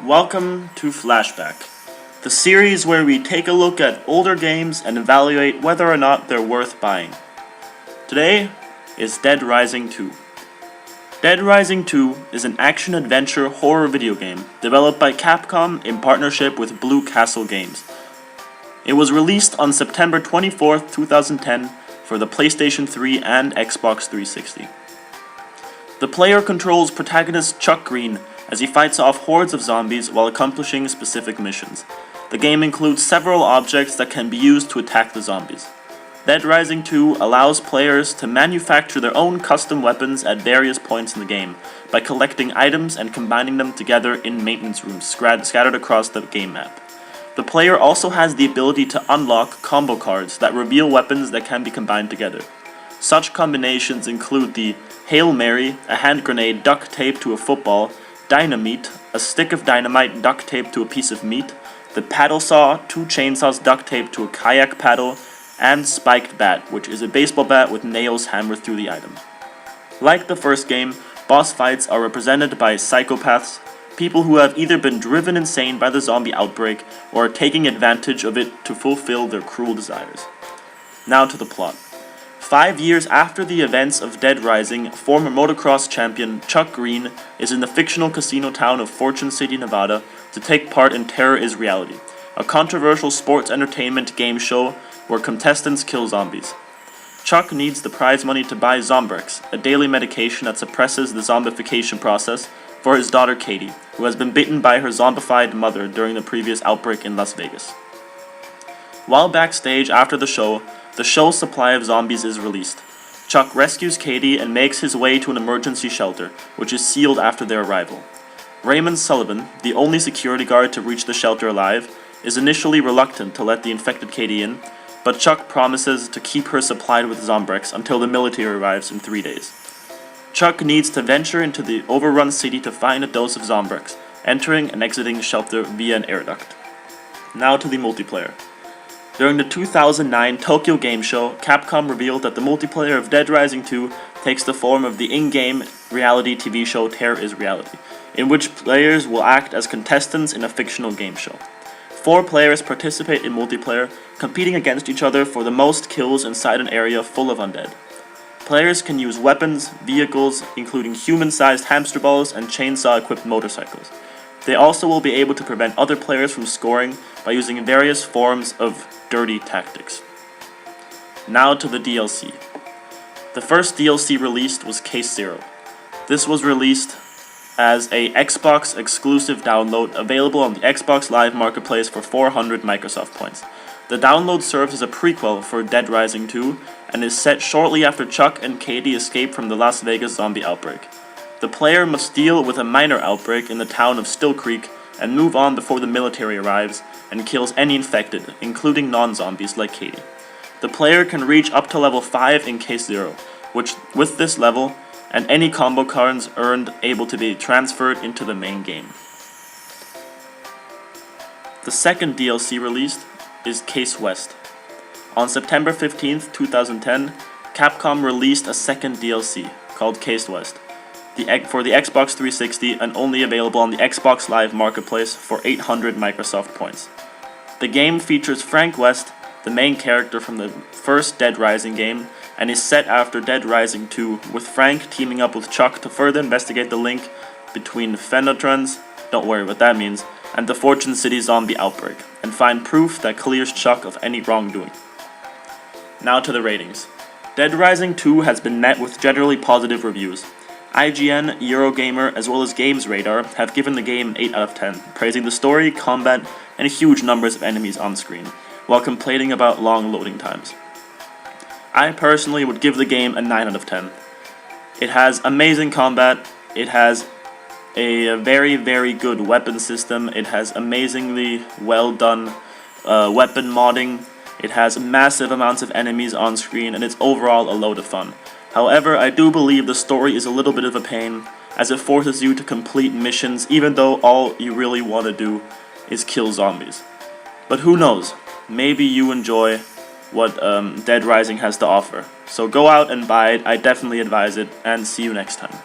Welcome to Flashback, the series where we take a look at older games and evaluate whether or not they're worth buying. Today is Dead Rising 2. Dead Rising 2 is an action-adventure horror video game developed by Capcom in partnership with Blue Castle Games. It was released on September 24th, 2010 for the PlayStation 3 and Xbox 360. The player controls protagonist Chuck Green as he fights off hordes of zombies while accomplishing specific missions. The game includes several objects that can be used to attack the zombies. Dead Rising 2 allows players to manufacture their own custom weapons at various points in the game by collecting items and combining them together in maintenance rooms scattered across the game map. The player also has the ability to unlock combo cards that reveal weapons that can be combined together. Such combinations include the Hail Mary, a hand grenade duct taped to a football, Dynamite, a stick of dynamite duct taped to a piece of meat, the paddle saw, two chainsaws duct taped to a kayak paddle, and Spiked Bat, which is a baseball bat with nails hammered through the item. Like the first game, boss fights are represented by psychopaths, people who have either been driven insane by the zombie outbreak or are taking advantage of it to fulfill their cruel desires. Now to the plot. 5 years after the events of Dead Rising, former motocross champion Chuck Green is in the fictional casino town of Fortune City, Nevada to take part in Terror is Reality, a controversial sports entertainment game show where contestants kill zombies. Chuck needs the prize money to buy Zombrex, a daily medication that suppresses the zombification process, for his daughter Katie, who has been bitten by her zombified mother during the previous outbreak in Las Vegas. While backstage after the show's supply of zombies is released. Chuck rescues Katie and makes his way to an emergency shelter, which is sealed after their arrival. Raymond Sullivan, the only security guard to reach the shelter alive, is initially reluctant to let the infected Katie in, but Chuck promises to keep her supplied with Zombrex until the military arrives in 3 days. Chuck needs to venture into the overrun city to find a dose of Zombrex, entering and exiting the shelter via an air duct. Now to the multiplayer. During the 2009 Tokyo Game Show, Capcom revealed that the multiplayer of Dead Rising 2 takes the form of the in-game reality TV show Terror is Reality, in which players will act as contestants in a fictional game show. 4 players participate in multiplayer, competing against each other for the most kills inside an area full of undead. Players can use weapons, vehicles, including human-sized hamster balls and chainsaw-equipped motorcycles. They also will be able to prevent other players from scoring by using various forms of dirty tactics. Now to the DLC. The first DLC released was Case Zero. This was released as a Xbox exclusive download available on the Xbox Live Marketplace for 400 Microsoft points. The download serves as a prequel for Dead Rising 2 and is set shortly after Chuck and Katie escape from the Las Vegas zombie outbreak. The player must deal with a minor outbreak in the town of Still Creek and move on before the military arrives and kills any infected, including non-zombies like Katie. The player can reach up to level 5 in Case Zero, which with this level, and any combo cards earned able to be transferred into the main game. The second DLC released is Case West. On September 15th, 2010, Capcom released a second DLC called Case West for the Xbox 360 and only available on the Xbox Live Marketplace for 800 Microsoft points. The game features Frank West, the main character from the first Dead Rising game, and is set after Dead Rising 2, with Frank teaming up with Chuck to further investigate the link between Phenotrons, don't worry what that means, and the Fortune City zombie outbreak, and find proof that clears Chuck of any wrongdoing. Now to the ratings. Dead Rising 2 has been met with generally positive reviews. IGN, Eurogamer, as well as Games Radar have given the game 8 out of 10, praising the story, combat, and huge numbers of enemies on screen, while complaining about long loading times. I personally would give the game a 9 out of 10. It has amazing combat, it has a very, very good weapon system, it has amazingly well done weapon modding, it has massive amounts of enemies on screen, and it's overall a load of fun. However, I do believe the story is a little bit of a pain, as it forces you to complete missions even though all you really want to do is kill zombies. But who knows, maybe you enjoy what Dead Rising has to offer. So go out and buy it, I definitely advise it, and see you next time.